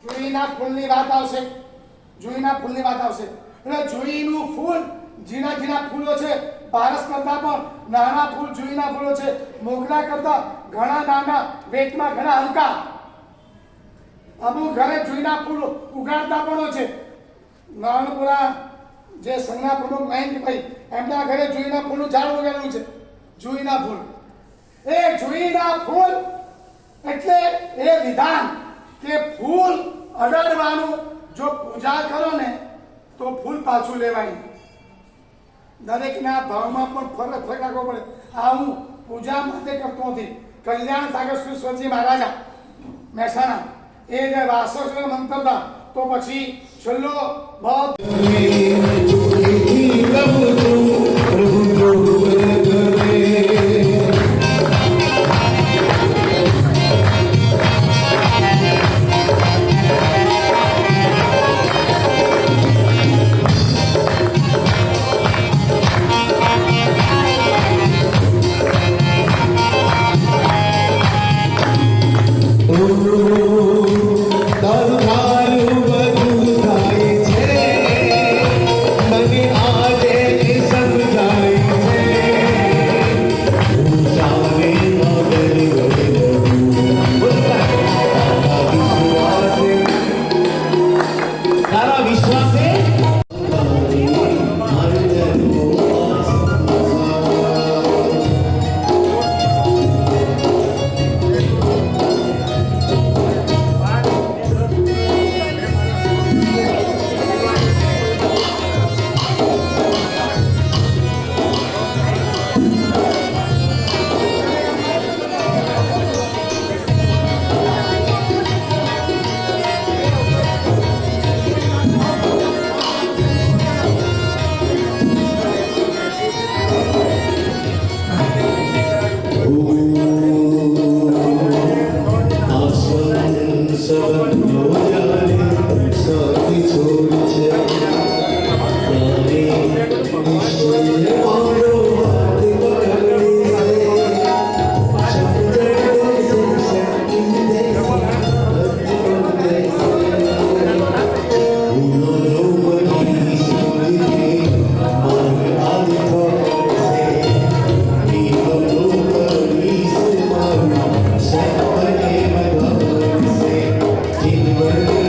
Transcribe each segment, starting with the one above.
જુઈના ફૂલની વાત આવશે. જુઈના ફૂલની વાત આવશે એટલે જુઈનું ફૂલ ઝીણા ઝીણા ફૂલો છે. પારસ કરતા પણ નાના ફૂલ જુઈના ફૂલો છે. મોગરા કરતા ઘણા નાના, વેટમાં ઘણા હલકા. અમુક ઘરે જુઈના ફૂલ ઉગાડતા પણ છે. નાનપુરા જે સંઘના પ્રમુખ મહેન્દ્રભાઈ એમના ઘરે જુઈના ફૂલનું ઝાડ ઉગાડેલું છે. જુઈના ફૂલ, એ જુઈના ફૂલ એટલે એ વિધાન કે ફૂલ અડાડવાનું. જો પૂજા કરો ને તો ફૂલ પાછું લેવાય. દરેકના ભાવમાં પણ ફરક રાખવો પડે. આ હું પૂજા માટે કરતો નથી. કલ્યાણ સાગર શ્રી મહારાજા મહેસાણા એ જે વાસોશ્વર મંતરતા તો પછી છેલ્લો ભાવ Thank you.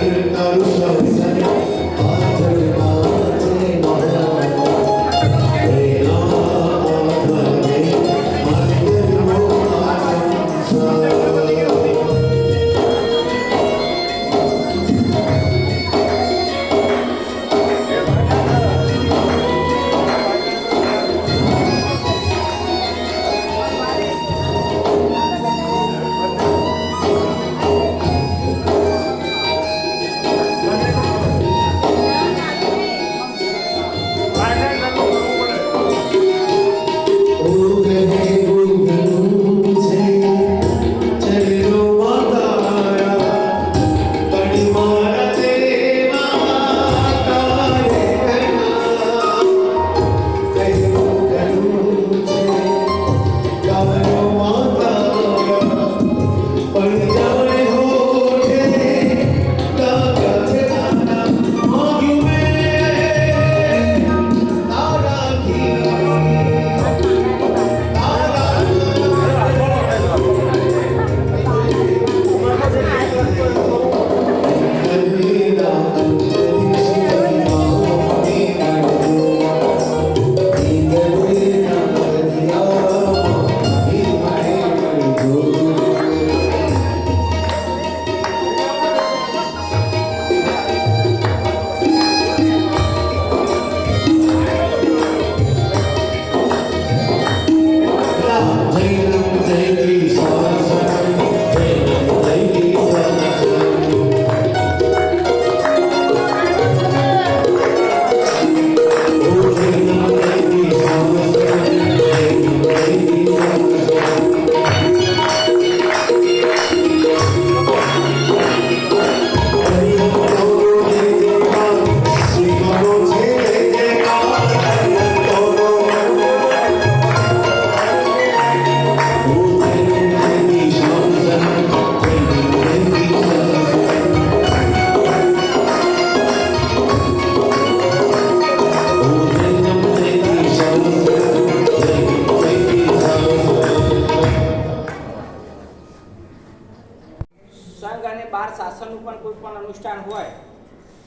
પણ કોઈ પણ અનુષ્ઠાન હોય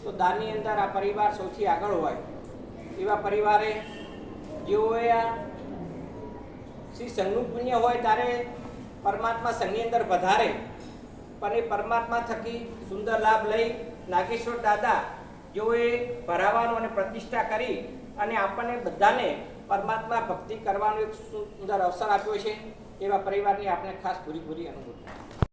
તો દાનની અંદર આ પરિવાર સૌથી આગળ હોય. એવા પરિવારે જેઓએ આ શ્રી સંઘનું પુણ્ય હોય ત્યારે પરમાત્મા સંઘની અંદર વધારે, પણ એ પરમાત્મા થકી સુંદર લાભ લઈ નાગેશ્વર દાદા જેઓએ ભરાવાનું અને પ્રતિષ્ઠા કરી અને આપણને બધાને પરમાત્મા ભક્તિ કરવાનો એક સુંદર અવસર આપ્યો છે. એવા પરિવારની આપણે ખાસ પૂરી અનુભૂતિ.